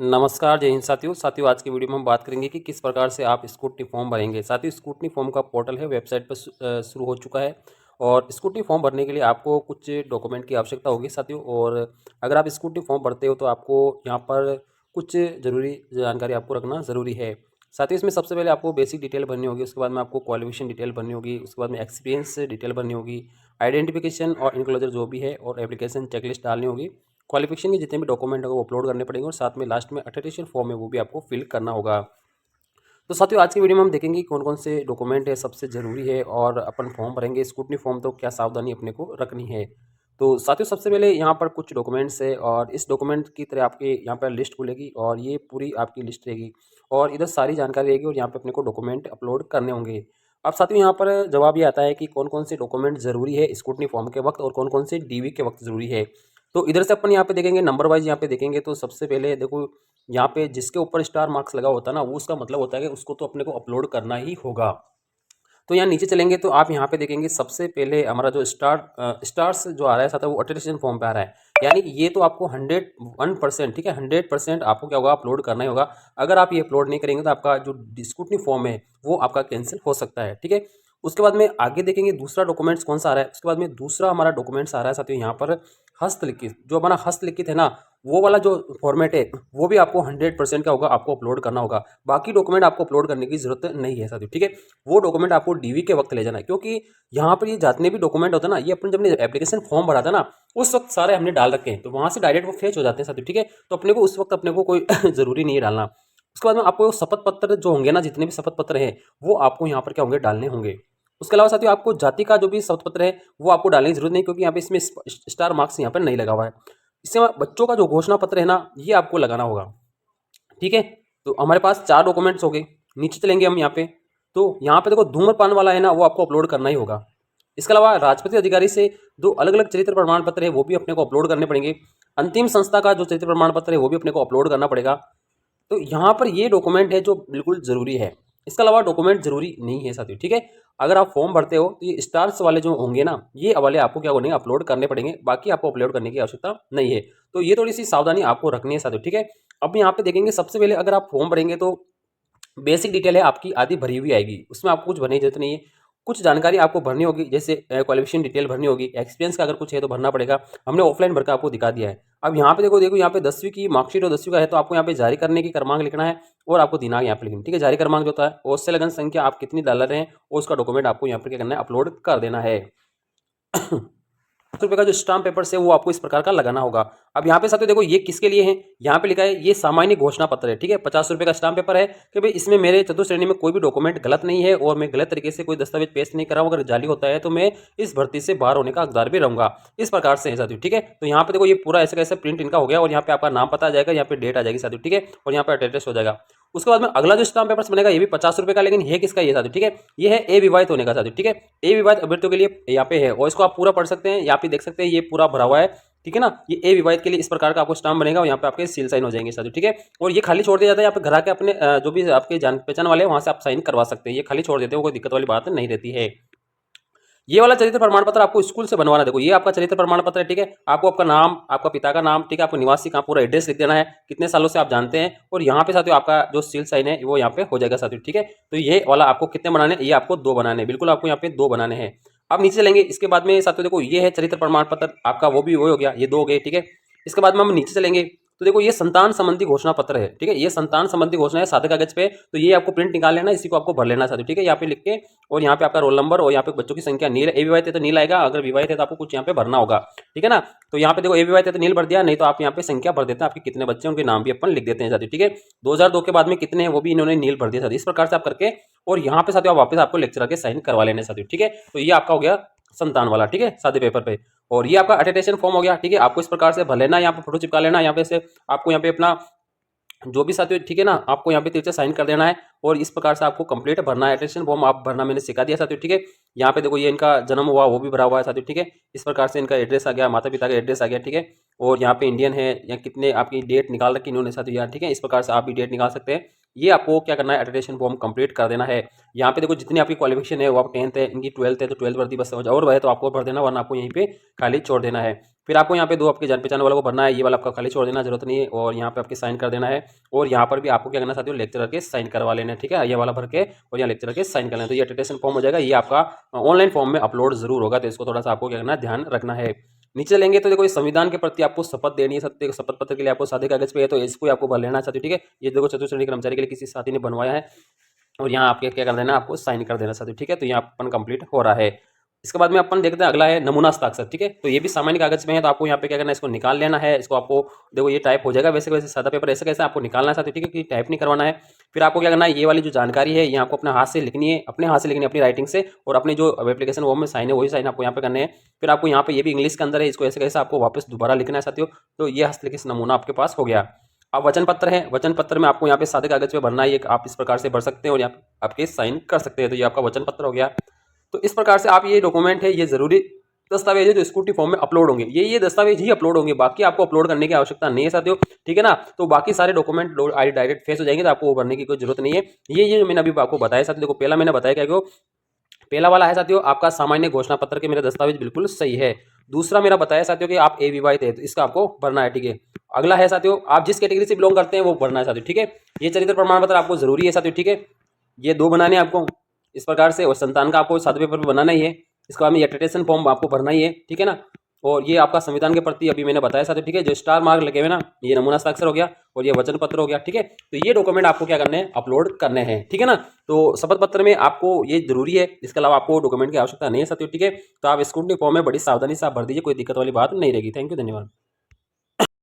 नमस्कार, जय हिंद साथियों आज की वीडियो में हम बात करेंगे कि किस प्रकार से आप स्कूटनी फॉर्म भरेंगे। साथियों स्कूटनी फॉर्म का पोर्टल है, वेबसाइट पर शुरू हो चुका है और स्कूटनी फॉर्म भरने के लिए आपको कुछ डॉक्यूमेंट की आवश्यकता होगी साथियों। और अगर आप स्कूटनी फॉर्म भरते हो तो आपको यहाँ पर कुछ ज़रूरी जानकारी आपको रखना ज़रूरी है। साथियों इसमें सबसे पहले आपको बेसिक डिटेल भरनी होगी, उसके बाद में आपको क्वालिफिकेशन डिटेल भरनी होगी, उसके बाद में एक्सपीरियंस डिटेल भरनी होगी, आइडेंटिफिकेशन और इनक्लोजर जो भी है और एप्लीकेशन चेकलिस्ट डालनी होगी। क्वालिफिकेशन के जितने भी डॉक्यूमेंट है वो अपलोड करने पड़ेंगे और साथ में लास्ट में अटेस्टेशन फॉर्म है वो भी आपको फिल करना होगा। तो साथियों आज की वीडियो में हम देखेंगे कौन कौन से डॉक्यूमेंट है सबसे ज़रूरी है और अपन फॉर्म भरेंगे स्कूटनी फॉर्म, तो क्या सावधानी अपने को रखनी है। तो साथियों सबसे पहले यहाँ पर कुछ डॉक्यूमेंट्स है और इस डॉक्यूमेंट की तरह आपके यहाँ पर लिस्ट खुलेगी और ये पूरी आपकी लिस्ट रहेगी और इधर सारी जानकारी रहेगी और यहाँ पे अपने को डॉक्यूमेंट अपलोड करने होंगे। अब साथियों यहाँ पर जवाब ये आता है कि कौन कौन से डॉक्यूमेंट ज़रूरी है स्कूटनी फॉर्म के वक्त और कौन कौन से डीवी के वक्त ज़रूरी है। तो इधर से अपन यहाँ पे देखेंगे नंबर वाइज, यहाँ पे देखेंगे तो सबसे पहले देखो यहाँ पे जिसके ऊपर स्टार मार्क्स लगा होता है ना, वो उसका मतलब होता है कि उसको तो अपने को अपलोड करना ही होगा। तो यहाँ नीचे चलेंगे तो आप यहाँ पे देखेंगे सबसे पहले हमारा जो स्टार्स जो आ रहा है साथ वो अटेस्टेशन फॉर्म पे आ रहा है, यानी ये तो आपको 101%, ठीक है, 100% आपको क्या होगा, अपलोड करना ही होगा। अगर आप ये अपलोड नहीं करेंगे तो आपका जो स्कूटनी फॉर्म है वो आपका कैंसिल हो सकता है, ठीक है। उसके बाद में आगे देखेंगे दूसरा डॉक्यूमेंट्स कौन सा आ रहा है। उसके बाद में दूसरा हमारा डॉक्यूमेंट्स आ रहा है साथियों यहाँ पर हस्तलिखित, जो हमारा हस्तलिखित है ना, वो वाला जो फॉर्मेट है वो भी आपको 100% का होगा, आपको अपलोड करना होगा। बाकी डॉक्यूमेंट आपको अपलोड करने की जरूरत नहीं है साथियों, ठीक है। वो डॉक्यूमेंट आपको डीवी के वक्त ले जाना है, क्योंकि यहाँ पर ये जितने भी डॉक्यूमेंट होते हैं ना, ये अपन जब एप्लीकेशन फॉर्म भरा था ना उस वक्त सारे हमने डाल रखे हैं, तो वहाँ से डायरेक्ट वो फेच हो जाते हैं साथियों, ठीक है। तो अपने को उस वक्त अपने को कोई जरूरी नहीं है डालना। उसके बाद में आपको शपथ पत्र जो होंगे ना, जितने भी शपथ पत्र हैं वो आपको यहाँ पर क्या होंगे, डालने होंगे। उसके अलावा साथियों आपको जाति का जो भी शपथ पत्र है वो आपको डालने की जरूरत नहीं, क्योंकि यहाँ पे इसमें स्टार मार्क्स यहाँ पर नहीं लगा हुआ है। इससे बच्चों का जो घोषणा पत्र है ना, ये आपको लगाना होगा, ठीक है। तो हमारे पास 4 डॉक्यूमेंट्स हो गए। नीचे चलेंगे हम यहाँ पे, तो यहाँ पे देखो धूम्रपान वाला है ना, वो आपको अपलोड करना ही होगा। इसके अलावा राजपत्रित अधिकारी से 2 अलग अलग चरित्र प्रमाण पत्र है वो भी अपने को अपलोड करने पड़ेंगे। अंतिम संस्था का जो चरित्र प्रमाण पत्र है वो भी अपने को अपलोड करना पड़ेगा। तो यहाँ पर ये डॉक्यूमेंट है जो बिल्कुल ज़रूरी है। इसके अलावा डॉक्यूमेंट ज़रूरी नहीं है साथियों, ठीक है। अगर आप फॉर्म भरते हो तो ये स्टार्स वाले जो होंगे ना, ये वाले आपको क्या होंगे, अपलोड करने पड़ेंगे, बाकी आपको अपलोड करने की आवश्यकता नहीं है। तो ये थोड़ी सी सावधानी आपको रखनी है साथियों, ठीक है। अब यहाँ पे देखेंगे सबसे पहले अगर आप फॉर्म भरेंगे तो बेसिक डिटेल है आपकी आधी भरी हुई आएगी, उसमें आपको कुछ भरने की जरूरत नहीं है। कुछ जानकारी आपको भरनी होगी, जैसे क्वालिफिकेशन डिटेल भरनी होगी, एक्सपीरियंस का अगर कुछ है तो भरना पड़ेगा। हमने ऑफलाइन भरकर आपको दिखा दिया है। अब यहाँ पे देखो देखो यहाँ पे 10वीं की मार्कशीट और 10वीं का है, तो आपको यहाँ पे जारी करने की क्रमांक लिखना है और आपको दिनांक यहाँ पे लिखनी, ठीक है। जारी क्रमांक जो होता है और उससे लगन संख्या आप कितनी डाल रहे हैं और उसका डॉक्यूमेंट आपको यहाँ पर क्या करना है, अपलोड कर देना है। ₹50 का जो स्टाम्प पेपर है वो आपको इस प्रकार का लगाना होगा। अब यहाँ पे साथियों देखो ये किसके लिए है, यहाँ पे लिखा है ये सामान्य घोषणा पत्र है, ठीक है। ₹50 का स्टाम्प पेपर है कि भाई इसमें मेरे चतुर्थ श्रेणी में कोई भी डॉक्यूमेंट गलत नहीं है और मैं गलत तरीके से कोई दस्तावेज पेश नहीं कर रहा हूँ। अगर जाली होता है तो मैं इस भर्ती से बाहर होने का हकदार भी रहूंगा, इस प्रकार से है साथियों, ठीक है। तो यहाँ पे देखो ये पूरा ऐसे कैसे प्रिंट इनका हो गया और यहाँ पे आपका नाम पता आ जाएगा, यहाँ पे डेट आ जाएगी साथियों, ठीक है, और यहाँ पे एड्रेस हो जाएगा। उसके बाद में अगला जो स्टाम्प पेपर बनेगा ये भी ₹50 का, लेकिन ये किसका, ये साथियों, ठीक है, ये है ए विवाहित होने का साथियों, ठीक है। ए विवाहित अभ्यर्थियों के लिए यहाँ पे है और इसको आप पूरा पढ़ सकते हैं, यहाँ पे देख सकते हैं ये पूरा भरा हुआ है, ठीक है ना। ये ए विवाहित के लिए इस प्रकार का आपको स्टाम्प बनेगा और यहाँ पे आपके सील साइन हो जाएंगे साथियों, ठीक है। और ये खाली छोड़ दिया जाता है, यहाँ पे घर के अपने जो भी आपके जान पहचान वाले हैं वहां से आप साइन करवा सकते हैं, ये खाली छोड़ देते हैं, कोई दिक्कत वाली बात नहीं रहती है। ये वाला चरित्र प्रमाण पत्र आपको स्कूल से बनवाना, देखो ये आपका चरित्र प्रमाण पत्र है, ठीक है। आपको आपका नाम, आपका पिता का नाम, ठीक है, आपको निवासी कहाँ, पूरा एड्रेस लिख देना है, कितने सालों से आप जानते हैं, और यहाँ पे साथियों आपका जो सील साइन है वो यहाँ पे हो जाएगा साथियों, ठीक है। तो ये वाला आपको कितने बनाने, ये आपको 2 बनाने हैं, बिल्कुल आपको यहाँ पे 2 बनाने हैं। अब नीचे चलेंगे, इसके बाद में साथियों देखो ये है चरित्र प्रमाण पत्र आपका, वो भी हो गया, ये 2 हो गए, ठीक है। इसके बाद में हम नीचे चलेंगे तो देखो ये संतान संबंधी घोषणा पत्र है, ठीक है, ये संतान संबंधी घोषणा है सादे कागज पे, तो ये आपको प्रिंट निकाल लेना, इसी को आपको भर लेना साथियों, ठीक है, यहाँ पे लिख के, और यहाँ पे आपका रोल नंबर और यहाँ पे बच्चों की संख्या नील, ए विवाहित है तो नील आएगा, अगर विवाहित है तो आपको कुछ यहाँ पे भरना होगा, ठीक है ना। तो यहाँ पे देखो ए विवाहित है तो नील भर दिया, नहीं तो आप यहाँ पे संख्या भर देते हैं, आपके कितने बच्चे उनके नाम भी अपन लिख देते हैं साथियों, ठीक है। 2002 के बाद में कितने हैं वो भी इन्होंने नील भर दिया साथियों, इस प्रकार से आप करके, और यहाँ पे साथियों आप वापस आपको लेक्चर के साइन करवा लेने साथियों, ठीक है। तो ये आपका हो गया संतान वाला, ठीक है, सादे पेपर पे। और ये आपका अटेस्टेशन फॉर्म हो गया, ठीक है, आपको इस प्रकार से भर लेना, यहाँ पे फोटो चिपका लेना, यहाँ पे से आपको यहाँ पे अपना जो भी साथियों, ठीक है ना, आपको यहाँ पे तीर से साइन कर देना है और इस प्रकार से आपको कंप्लीट भरना है। एटेस्टेशन फॉर्म आप भरना मैंने सिखा दिया साथियों, ठीक है। यहाँ पे देखो ये इनका जन्म हुआ वो भी भरा हुआ है साथियों, ठीक है। इस प्रकार से इनका एड्रेस आ गया, माता पिता का एड्रेस आ गया, ठीक है। और यहाँ पे इंडियन है या कितने आपकी डेट निकाल रखी इन्होंने साथियों यहाँ, ठीक है, इस प्रकार से आप भी डेट निकाल सकते हैं। ये आपको क्या करना है, एटेस्टेशन फॉर्म कंप्लीट कर देना है। यहाँ पे देखो जितनी आपकी क्वालिफिकेशन है वो आप 10th है, इनकी 12th है तो 12th वर्दी बस और है तो आपको भर देना, वरना आपको यहीं पे खाली छोड़ देना है। फिर आपको यहाँ पे 2 आपके जान पहचान वालों को भरना है, ये वाला आपका खाली छोड़ देना, जरूरत नहीं है। और यहाँ पे आपके साइन कर देना है। और यहाँ पर भी आपको क्या करना है साथियों, लेक्चरर के साइन करवा लेना है, ठीक है, ये वाला भर के और यहाँ लेक्चरर के साइन कर लेना। तो ये अटेस्टेशन फॉर्म हो जाएगा, ये आपका ऑनलाइन फॉर्म में अपलोड जरूर होगा, तो इसको थोड़ा सा आपको क्या करना है, ध्यान रखना है। नीचे लेंगे तो देखो ये संविधान के प्रति आपको शपथ देनी है, सत्य शपथ पत्र के लिए आपको सादे कागज पे है, तो इसको आपको भर लेना चाहिए, ठीक है। ये देखो चतुर्थ श्रेणी कर्मचारी के लिए किसी साथी ने बनवाया है, और यहाँ आपके क्या कर देना, आपको साइन कर देना साथियों, ठीक है। तो यहाँ अपन कंप्लीट हो रहा है। इसके बाद में अपन देखते हैं, अगला है नमूना हस्ताक्षर, ठीक है। तो ये भी सामान्य कागज में है, तो आपको यहाँ पे क्या करना है, इसको निकाल लेना है। इसको आपको देखो ये टाइप हो जाएगा, वैसे वैसे सादा पेपर ऐसे कैसे आपको निकालना है साथियों, ठीक है, कि टाइप नहीं करवाना है। फिर आपको क्या करना है, ये वाली जो जानकारी है ये आपको अपने हाथ से लिखनी है, अपने हाथ से लिखनी है, अपनी राइटिंग से, और अपने जो एप्लीकेशन वो में साइन है वही साइन आपको यहाँ पे करने हैं। फिर आपको यहाँ पे ये भी इंग्लिश के अंदर है, इसको ऐसे कैसे आपको वापस दोबारा लिखना है साथियों। तो ये हस्तलिखित नमूना आपके पास हो गया। अब वचन पत्र है, वचन पत्र में आपको यहाँ पे सादे कागज पे भरना है, आप इस प्रकार से भर सकते हैं और यहाँ पे आपके साइन कर सकते हैं। तो ये आपका वचन पत्र हो गया। तो इस प्रकार से आप ये डॉक्यूमेंट है, ये जरूरी दस्तावेज है जो स्कूटी फॉर्म में अपलोड होंगे, ये दस्तावेज ही अपलोड होंगे, बाकी आपको अपलोड करने की आवश्यकता नहीं है साथियों, ठीक है ना। तो बाकी सारे डॉक्यूमेंट डायरेक्ट फेस हो जाएंगे, तो आपको वो भरने की कोई जरूरत नहीं है। ये जो मैंने अभी आपको बताया साथियों, देखो पहला मैंने बताया क्या, पहला वाला है साथियों आपका सामान्य घोषणा पत्र के मेरे दस्तावेज बिल्कुल सही है। दूसरा मेरा बताया साथियों कि आप अविवाहित है, तो इसका आपको भरना है, ठीक है। अगला है साथियों आप जिस कैटेगरी से बिलोंग करते हैं वो भरना है साथियों, ठीक है। ये चरित्र प्रमाण पत्र आपको जरूरी है साथियों, ठीक है। ये 2 बनाने आपको इस प्रकार से, और संतान का आपको सादे पेपर पर बनाना ही है। इसके बाद में एटेस्टेशन फॉर्म आपको भरना ही है, ठीक है ना। और ये आपका संविधान के प्रति अभी मैंने बताया साथियों, ठीक है, जो स्टार मार्क लगे हुए ना, ये नमूना हस्ताक्षर हो गया, और ये वचन पत्र हो गया, ठीक है। तो ये डॉक्यूमेंट आपको क्या करने हैं, अपलोड करने हैं, ठीक है ना। तो शपथ पत्र में आपको ये जरूरी है, इसके अलावा आपको डॉक्यूमेंट की आवश्यकता नहीं है साथियों, ठीक है। तो आप स्क्रूटनी फॉर्म में बड़ी सावधानी से आप भर दीजिए, कोई दिक्कत वाली बात नहीं रहेगी। थैंक यू, धन्यवाद।